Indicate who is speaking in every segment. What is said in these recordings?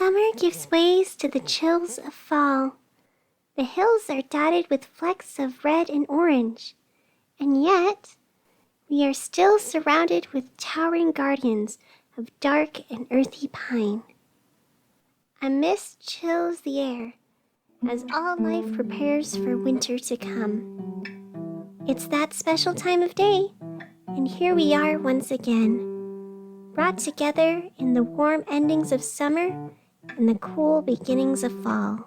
Speaker 1: Summer gives ways to the chills of fall. The hills are dotted with flecks of red and orange, and yet we are still surrounded with towering guardians of dark and earthy pine. A mist chills the air as all life prepares for winter to come. It's that special time of day, and here we are once again, brought together in the warm endings of summer and the cool beginnings of fall.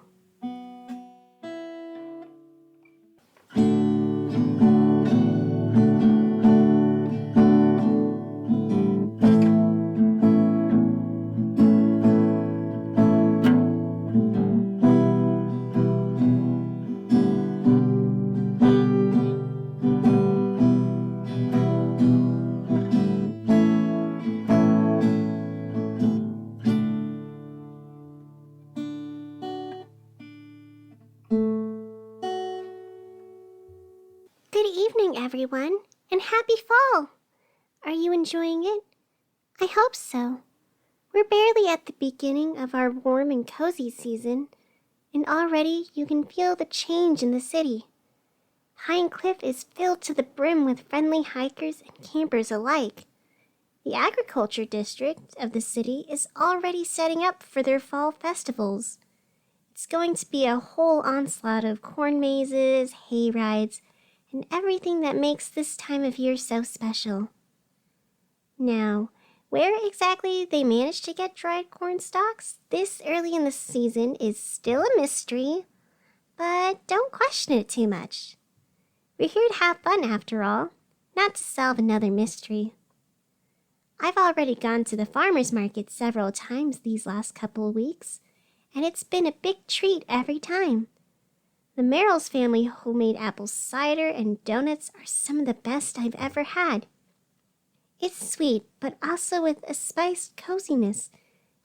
Speaker 1: Good evening, everyone, and happy fall! Are you enjoying it? I hope so. We're barely at the beginning of our warm and cozy season, and already you can feel the change in the city. Pine Cliff is filled to the brim with friendly hikers and campers alike. The agriculture district of the city is already setting up for their fall festivals. It's going to be a whole onslaught of corn mazes, hay rides, and everything that makes this time of year so special. Now, where exactly they managed to get dried corn stalks this early in the season is still a mystery, but don't question it too much. We're here to have fun after all, not to solve another mystery. I've already gone to the farmer's market several times these last couple of weeks, and it's been a big treat every time. The Merrill's family homemade apple cider and donuts are some of the best I've ever had. It's sweet, but also with a spiced coziness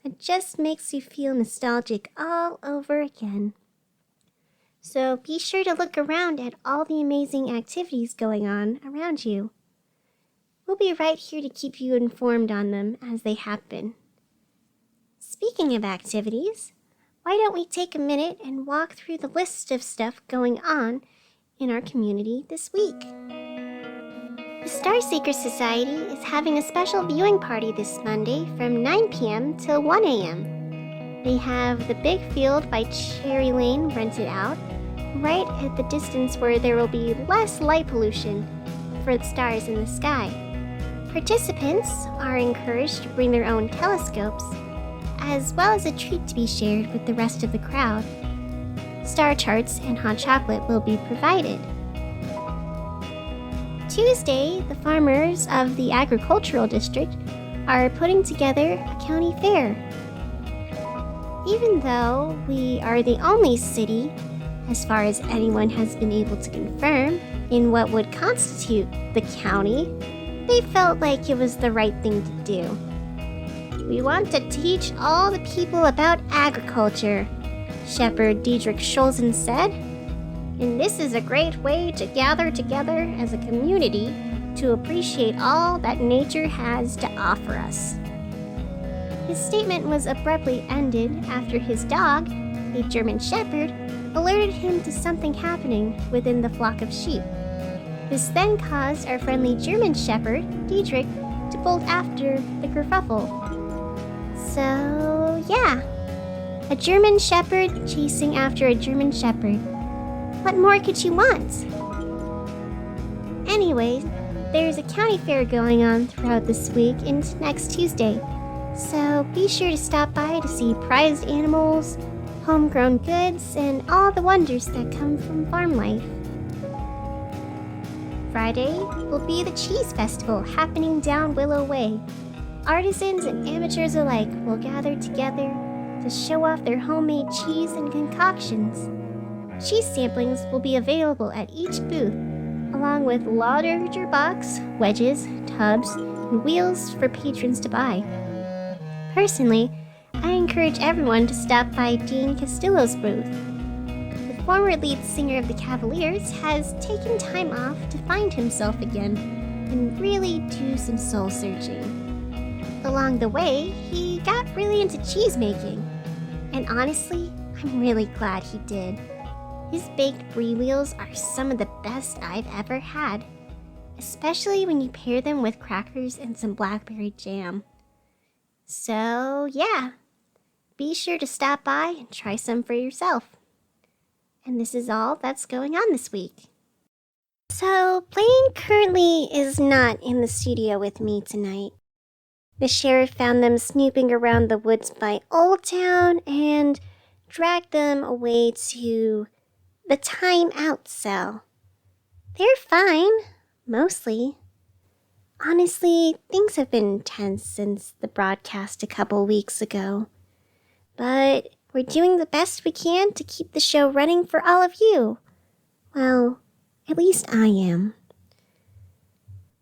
Speaker 1: that just makes you feel nostalgic all over again. So be sure to look around at all the amazing activities going on around you. We'll be right here to keep you informed on them as they happen. Speaking of activities, why don't we take a minute and walk through the list of stuff going on in our community this week? The Starseeker Society is having a special viewing party this Monday from 9 p.m. till 1 a.m. They have the big field by Cherry Lane rented out, right at the distance where there will be less light pollution for the stars in the sky. Participants are encouraged to bring their own telescopes, as well as a treat to be shared with the rest of the crowd. Star charts and hot chocolate will be provided. Tuesday, the farmers of the agricultural district are putting together a county fair. Even though we are the only city, as far as anyone has been able to confirm, in what would constitute the county, they felt like it was the right thing to do. We want to teach all the people about agriculture, Shepherd NJ Schulze said. And this is a great way to gather together as a community to appreciate all that nature has to offer us. His statement was abruptly ended after his dog, a German Shepherd, alerted him to something happening within the flock of sheep. This then caused our friendly German Shepherd, Dietrich, to bolt after the kerfuffle. So, yeah, a German Shepherd chasing after a German Shepherd. What more could you want? Anyways, there's a county fair going on throughout this week into next Tuesday, so be sure to stop by to see prized animals, homegrown goods, and all the wonders that come from farm life. Friday will be the Cheese Festival happening down Willow Way. Artisans and amateurs alike will gather together to show off their homemade cheese and concoctions. Cheese samplings will be available at each booth, along with larger box, wedges, tubs, and wheels for patrons to buy. Personally, I encourage everyone to stop by Dean Castillo's booth. The former lead singer of the Cavaliers has taken time off to find himself again and really do some soul searching. Along the way, he got really into cheese making. And honestly, I'm really glad he did. His baked brie wheels are some of the best I've ever had, especially when you pair them with crackers and some blackberry jam. So, yeah, be sure to stop by and try some for yourself. And this is all that's going on this week. So, Blaine currently is not in the studio with me tonight. The sheriff found them snooping around the woods by Old Town and dragged them away to the timeout cell. They're fine, mostly. Honestly, things have been tense since the broadcast a couple weeks ago. But we're doing the best we can to keep the show running for all of you. Well, at least I am.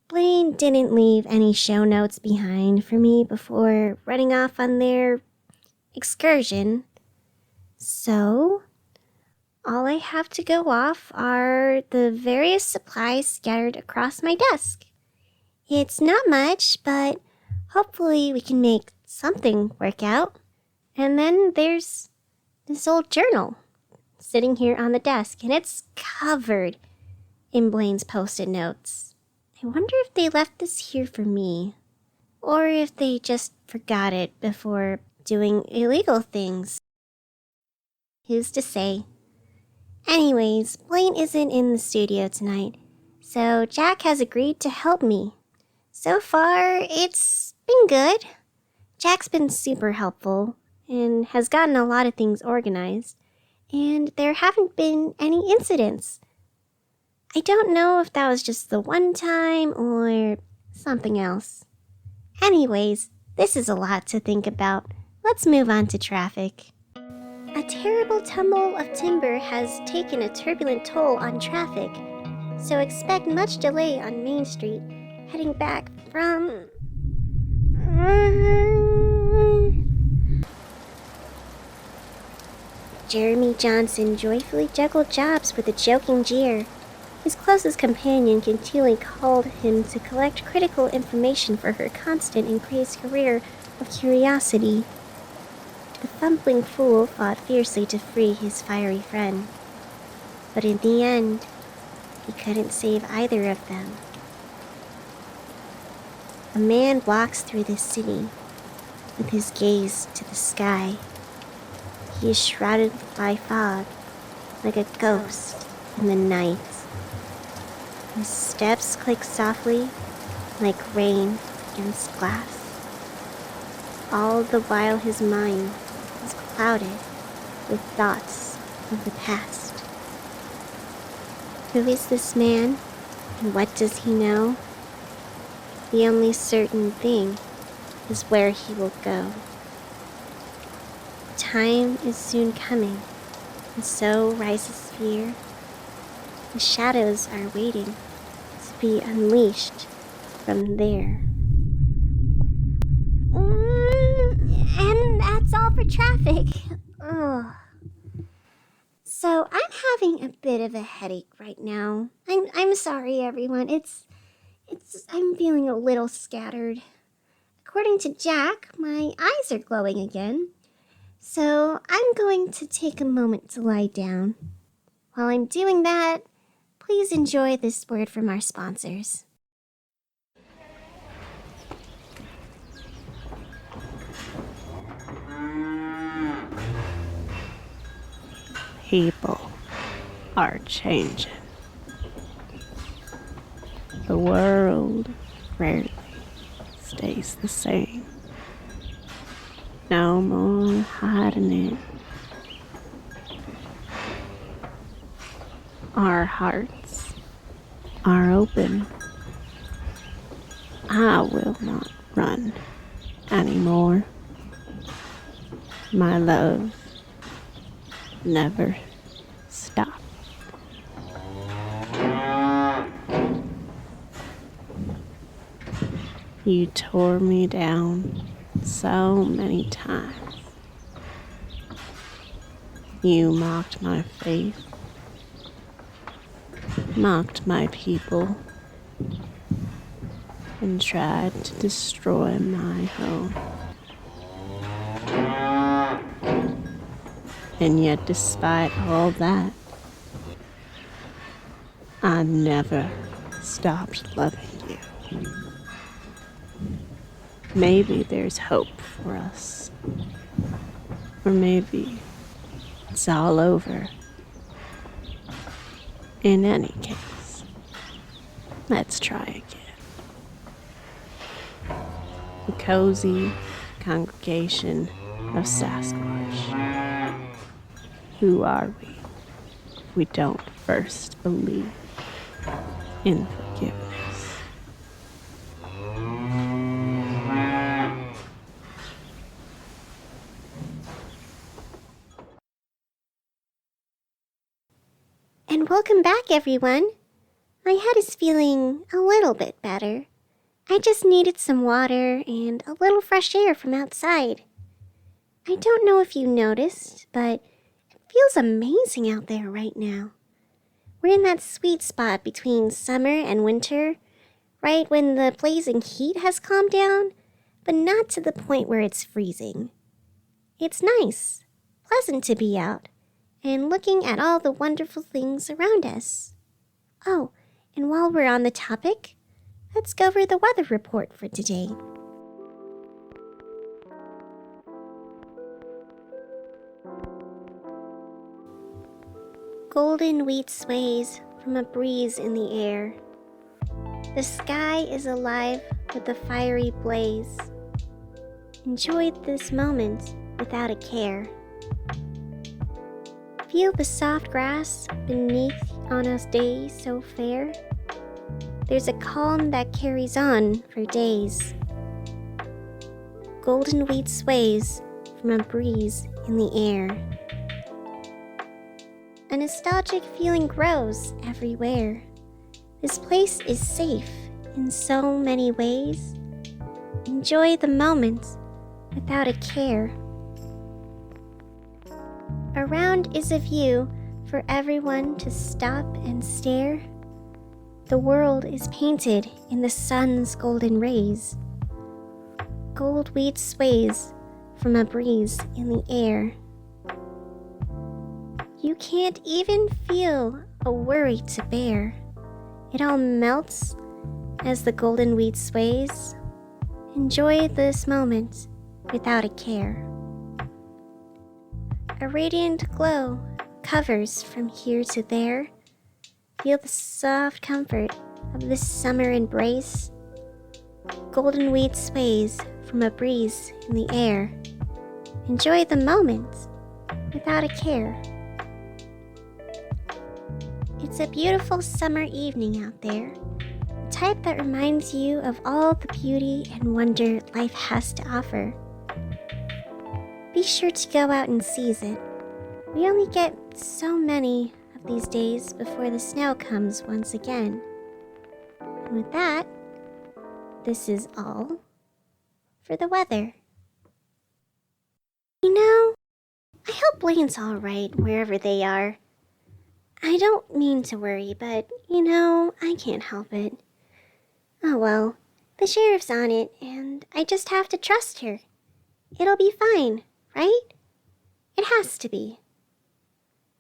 Speaker 1: Blaine didn't leave any show notes behind for me before running off on their excursion. So, all I have to go off are the various supplies scattered across my desk. It's not much, but hopefully we can make something work out. And then there's this old journal sitting here on the desk, and it's covered in Blaine's post-it notes. I wonder if they left this here for me, or if they just forgot it before doing illegal things. Who's to say? Anyways, Blaine isn't in the studio tonight, so Jack has agreed to help me. So far, it's been good. Jack's been super helpful and has gotten a lot of things organized, and there haven't been any incidents. I don't know if that was just the one time or something else. Anyways, this is a lot to think about. Let's move on to traffic. A terrible tumble of timber has taken a turbulent toll on traffic, so expect much delay on Main Street, heading back from... Jeremy Johnson joyfully juggled jobs with a joking jeer. His closest companion continually called him to collect critical information for her constant and crazed career of curiosity. The fumbling fool fought fiercely to free his fiery friend, but in the end, he couldn't save either of them. A man walks through the city with his gaze to the sky. He is shrouded by fog, like a ghost in the night. His steps click softly, like rain against glass. All the while his mind is clouded with thoughts of the past. Who is this man, and what does he know? The only certain thing is where he will go. Time is soon coming, and so rises fear. The shadows are waiting to be unleashed from there. And that's all for traffic. Ugh. So I'm having a bit of a headache right now. I'm sorry, everyone. I'm feeling a little scattered. According to Jack, my eyes are glowing again. So I'm going to take a moment to lie down. While I'm doing that, please enjoy this word from our sponsors.
Speaker 2: People are changing. The world rarely stays the same. No more hiding it. Our hearts are open. I will not run anymore. My love never stop. You tore me down so many times. You mocked my faith, mocked my people, and tried to destroy my home. And yet, despite all that, I never stopped loving you. Maybe there's hope for us. Or maybe it's all over. In any case, let's try again. The cozy congregation of Sasquatch. Who are we if we don't first believe in forgiveness?
Speaker 1: And welcome back, everyone. My head is feeling a little bit better. I just needed some water and a little fresh air from outside. I don't know if you noticed, but it feels amazing out there right now. We're in that sweet spot between summer and winter, right when the blazing heat has calmed down, but not to the point where it's freezing. It's nice, pleasant to be out, and looking at all the wonderful things around us. Oh, and while we're on the topic, let's go over the weather report for today. Golden wheat sways from a breeze in the air. The sky is alive with a fiery blaze. Enjoy this moment without a care. Feel the soft grass beneath on a day so fair. There's a calm that carries on for days. Golden wheat sways from a breeze in the air. A nostalgic feeling grows everywhere. This place is safe in so many ways. Enjoy the moment without a care. Around is a view for everyone to stop and stare. The world is painted in the sun's golden rays. Gold wheat sways from a breeze in the air. You can't even feel a worry to bear. It all melts as the golden wheat sways. Enjoy this moment without a care. A radiant glow covers from here to there. Feel the soft comfort of this summer embrace. Golden wheat sways from a breeze in the air. Enjoy the moment without a care. It's a beautiful summer evening out there, the type that reminds you of all the beauty and wonder life has to offer. Be sure to go out and seize it. We only get so many of these days before the snow comes once again. And with that, this is all for the weather. You know, I hope Blaine's all right wherever they are. I don't mean to worry, but, I can't help it. Oh well, the sheriff's on it, and I just have to trust her. It'll be fine, right? It has to be.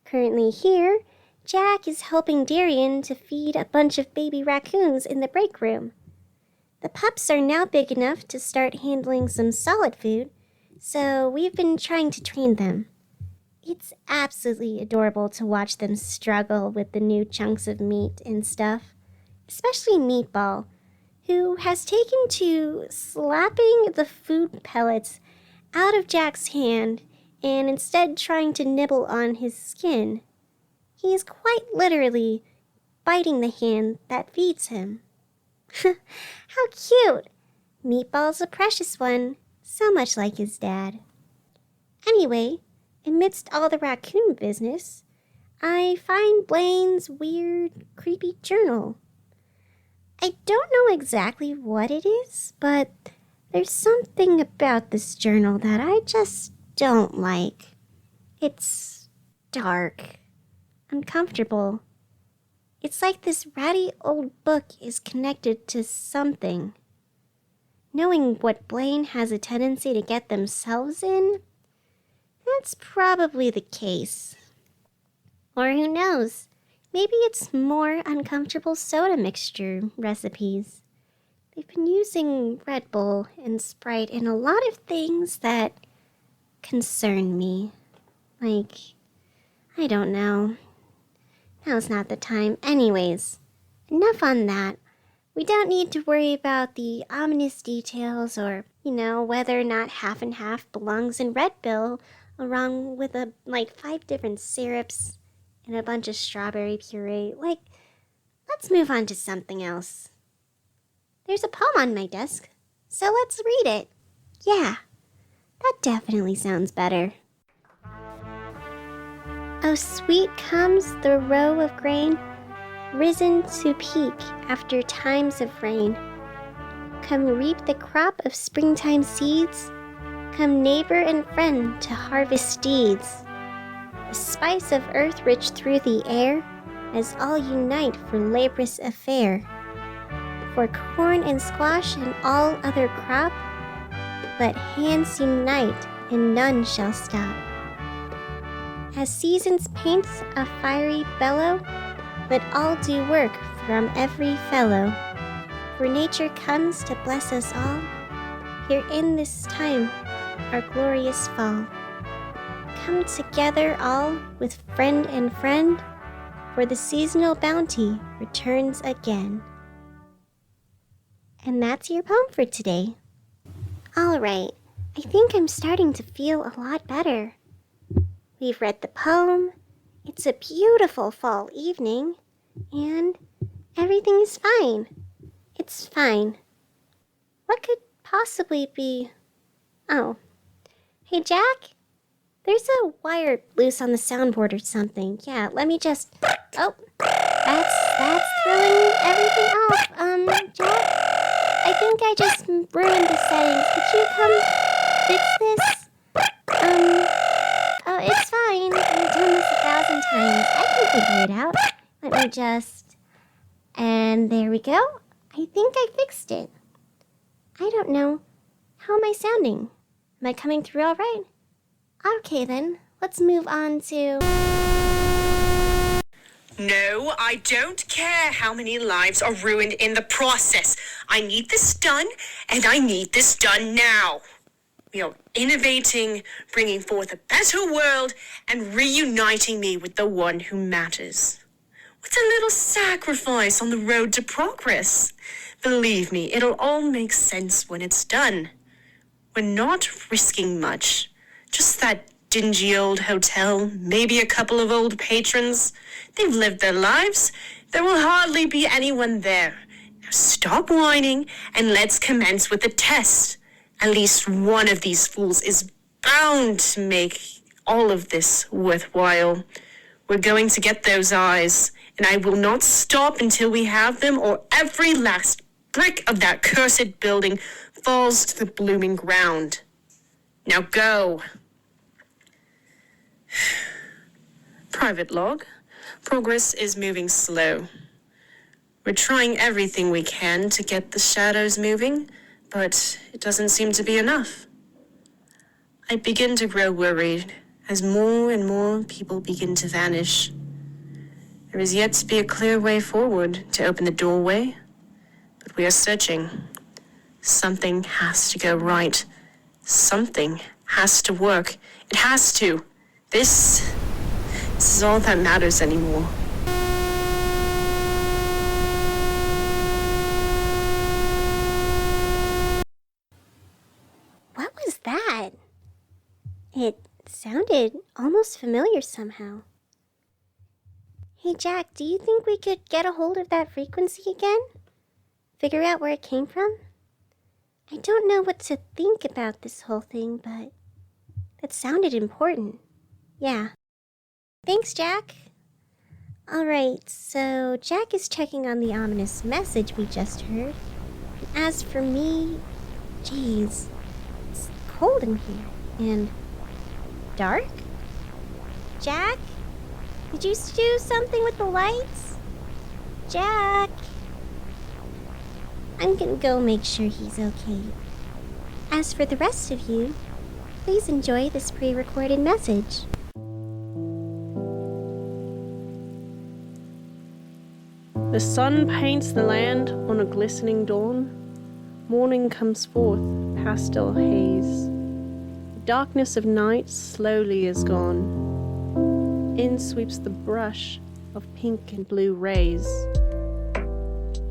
Speaker 1: Currently here, Jack is helping Darian to feed a bunch of baby raccoons in the break room. The pups are now big enough to start handling some solid food, so we've been trying to train them. It's absolutely adorable to watch them struggle with the new chunks of meat and stuff, especially Meatball, who has taken to slapping the food pellets out of Jack's hand and instead trying to nibble on his skin. He is quite literally biting the hand that feeds him. How cute! Meatball's a precious one, so much like his dad. Anyway, amidst all the raccoon business, I find Blaine's weird, creepy journal. I don't know exactly what it is, but there's something about this journal that I just don't like. It's dark, uncomfortable. It's like this ratty old book is connected to something. Knowing what Blaine has a tendency to get themselves in, That's probably the case. Or who knows? Maybe it's more uncomfortable soda mixture recipes. They've been using Red Bull and Sprite in a lot of things that concern me. Like, I don't know. Now's not the time. Anyways, enough on that. We don't need to worry about the ominous details or, whether or not half and half belongs in Red Bull, along with 5 different syrups and a bunch of strawberry puree. Let's move on to something else. There's a poem on my desk, so let's read it. Yeah, that definitely sounds better. Oh, sweet comes the row of grain, risen to peak after times of rain. Come reap the crop of springtime seeds. Come neighbor and friend to harvest deeds. The spice of earth rich through the air, as all unite for laborious affair. For corn and squash and all other crop, let hands unite and none shall stop. As seasons paint a fiery bellow, let all do work from every fellow. For nature comes to bless us all, here in this time, our glorious fall. Come together all with friend and friend, for the seasonal bounty returns again. And that's your poem for today. All right, I think I'm starting to feel a lot better. We've read the poem, it's a beautiful fall evening, and everything is fine. It's fine. What could possibly be... Oh. Hey, Jack? There's a wire loose on the soundboard or something. Yeah, let me just... Oh, that's throwing everything off. Jack? I think I just ruined the settings. Could you come fix this? Oh, it's fine. I've done this 1,000 times. I can figure it out. Let me just... And there we go. I think I fixed it. I don't know. How am I sounding? Am I coming through all right? Okay then, let's move on to...
Speaker 3: No, I don't care how many lives are ruined in the process. I need this done, and I need this done now. We are innovating, bringing forth a better world, and reuniting me with the one who matters. With a little sacrifice on the road to progress. Believe me, it'll all make sense when it's done. We're not risking much. Just that dingy old hotel, maybe a couple of old patrons. They've lived their lives. There will hardly be anyone there. Now stop whining and let's commence with the test. At least one of these fools is bound to make all of this worthwhile. We're going to get those eyes, and I will not stop until we have them, or every last brick of that cursed building falls to the blooming ground. Now go. Private log. Progress is moving slow. We're trying everything we can to get the shadows moving, but it doesn't seem to be enough. I begin to grow worried as more and more people begin to vanish. There is yet to be a clear way forward to open the doorway, but we are searching. Something has to go right. Something has to work. It has to. This is all that matters anymore.
Speaker 1: What was that? It sounded almost familiar somehow. Hey Jack, do you think we could get a hold of that frequency again? Figure out where it came from? I don't know what to think about this whole thing, but that sounded important. Yeah. Thanks, Jack. Alright, so Jack is checking on the ominous message we just heard. As for me, geez, it's cold in here. And dark? Jack? Did you do something with the lights? Jack? I'm gonna go make sure he's okay. As for the rest of you, Please enjoy this pre-recorded message.
Speaker 2: The sun paints the land on a glistening dawn. Morning comes forth, pastel haze. The darkness of night slowly is gone. In sweeps the brush of pink and blue rays.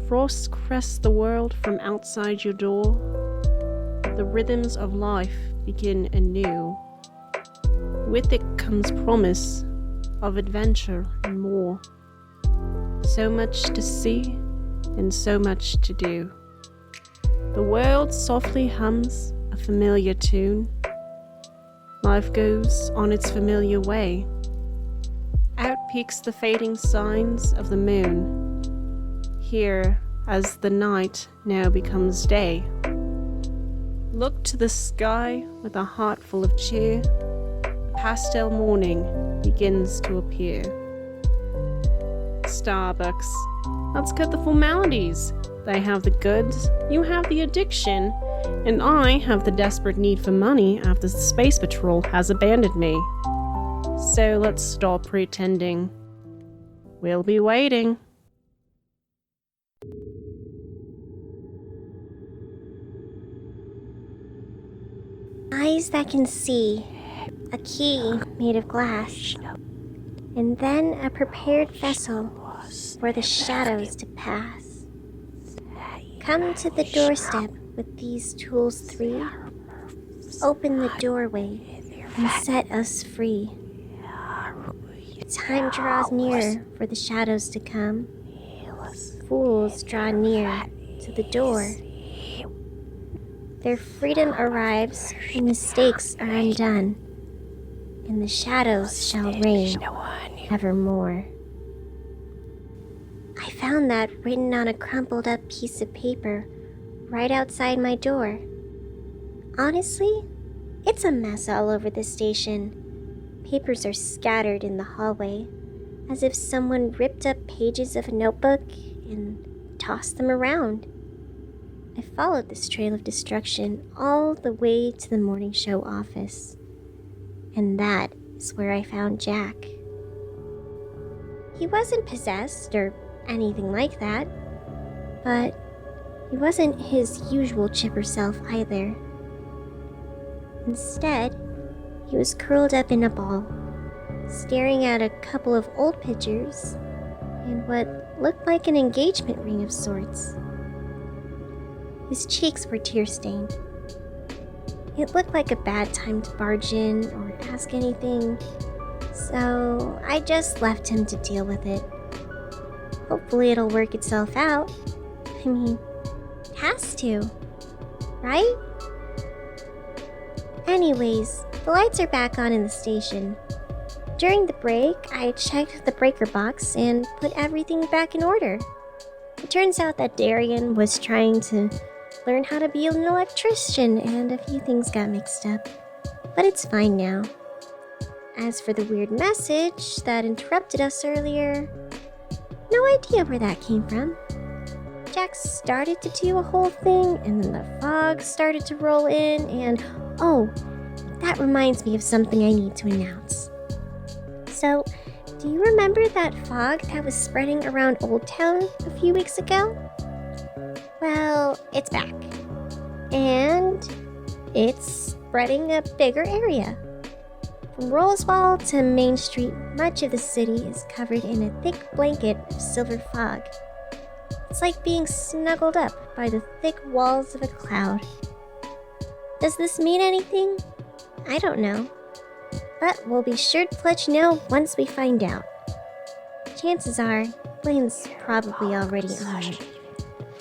Speaker 2: Frost crests the world from outside your door. The rhythms of life begin anew. With it comes promise of adventure and more. So much to see and so much to do. The world softly hums a familiar tune. Life goes on its familiar way. Out peeks the fading signs of the moon. Here, as the night now becomes day. Look to the sky with a heart full of cheer. Pastel morning begins to appear. Starbucks. Let's cut the formalities. They have the goods, you have the addiction, and I have the desperate need for money after the Space Patrol has abandoned me. So let's stop pretending. We'll be waiting.
Speaker 1: Eyes that can see, a key made of glass, and then a prepared vessel for the shadows to pass. Come to the doorstep with these tools 3. Open the doorway and set us free. Time draws near for the shadows to come. Fools draw near to the door. Their freedom arrives when mistakes are undone, and the shadows shall reign evermore. I found that written on a crumpled up piece of paper right outside my door. Honestly, it's a mess all over the station. Papers are scattered in the hallway, as if someone ripped up pages of a notebook and tossed them around. I followed this trail of destruction all the way to the morning show office, and that is where I found Jack. He wasn't possessed or anything like that, but he wasn't his usual chipper self either. Instead, he was curled up in a ball, staring at a couple of old pictures and what looked like an engagement ring of sorts. His cheeks were tear-stained. It looked like a bad time to barge in or ask anything, so I just left him to deal with it. Hopefully it'll work itself out. I mean, it has to, right? Anyways, the lights are back on in the station. During the break, I checked the breaker box and put everything back in order. It turns out that Darian was trying to learn how to be an electrician and a few things got mixed up. But it's fine now. As for the weird message that interrupted us earlier, no idea where that came from. Jack started to do a whole thing, and then the fog started to roll in, and oh, that reminds me of something I need to announce. So, do you remember that fog that was spreading around Old Town a few weeks ago? Well, it's back. And it's spreading a bigger area. From Rosewall to Main Street, much of the city is covered in a thick blanket of silver fog. It's like being snuggled up by the thick walls of a cloud. Does this mean anything? I don't know. But we'll be sure to let you know once we find out. Chances are, Blaine's probably already on it.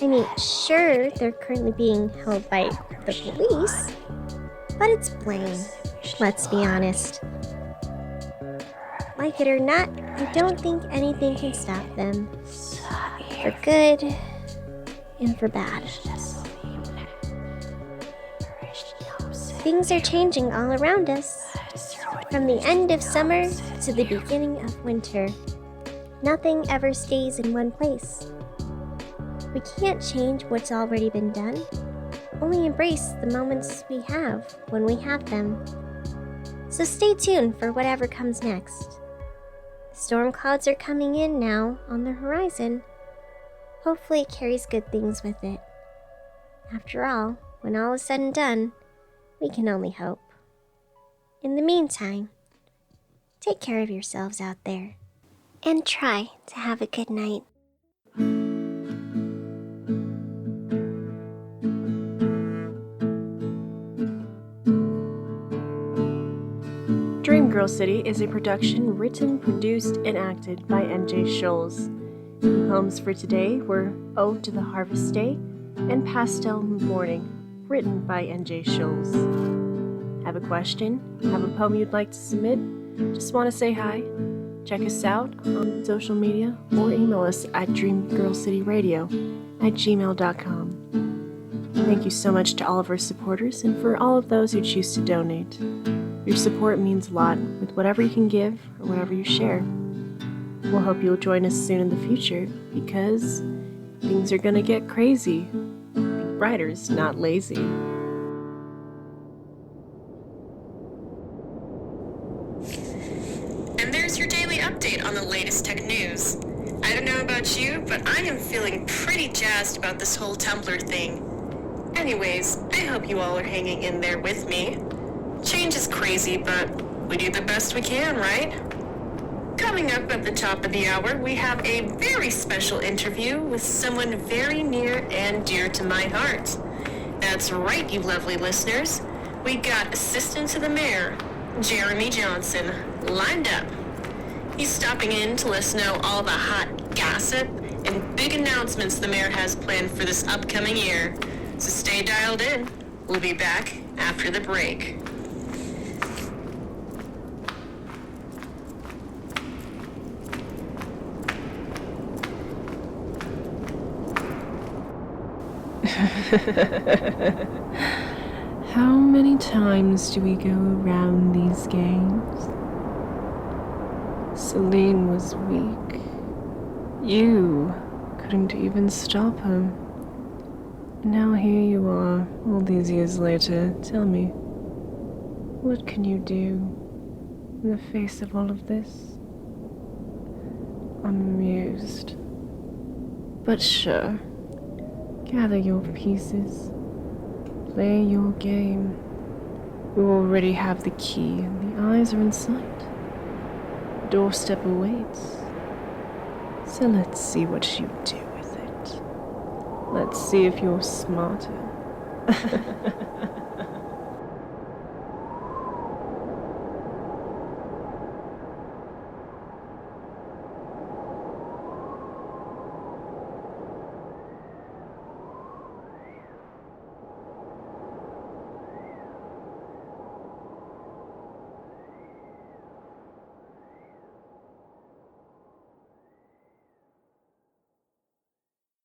Speaker 1: I mean, sure, they're currently being held by the police, but it's Blaine, let's be honest. Like it or not, I don't think anything can stop them. For good and for bad. Things are changing all around us. From the end of summer to the beginning of winter, nothing ever stays in one place. We can't change what's already been done, only embrace the moments we have when we have them. So stay tuned for whatever comes next. The storm clouds are coming in now on the horizon. Hopefully it carries good things with it. After all, when all is said and done, we can only hope. In the meantime, take care of yourselves out there, and try to have a good night.
Speaker 2: Dream Girl City is a production written, produced, and acted by NJ Schulze. Poems for today were Ode to the Harvest Day and Pastel Morning, written by NJ Schulze. Have a question? Have a poem you'd like to submit? Just want to say hi? Check us out on social media or email us at DreamGirlCityRadio@gmail.com. Thank you so much to all of our supporters and for all of those who choose to donate. Your support means a lot with whatever you can give or whatever you share. We'll hope you'll join us soon in the future because things are gonna get crazy. Writers, not lazy.
Speaker 3: And there's your daily update on the latest tech news. I don't know about you, but I am feeling pretty jazzed about this whole Tumblr thing. Anyways, I hope you all are hanging in there with me. Change is crazy, but we do the best we can, right? Coming up at the top of the hour, we have a very special interview with someone very near and dear to my heart. That's right, you lovely listeners. We got Assistant to the Mayor, Jeremy Johnson, lined up. He's stopping in to let us know all the hot gossip and big announcements the mayor has planned for this upcoming year. So stay dialed in. We'll be back after the break.
Speaker 2: How many times do we go around these games? Celine was weak. You couldn't even stop him. Now here you are, all these years later. Tell me, what can you do in the face of all of this? I'm amused. But sure. Gather your pieces. Play your game. We already have the key, and the eyes are in sight. The doorstep awaits. So let's see what you do with it. Let's see if you're smarter.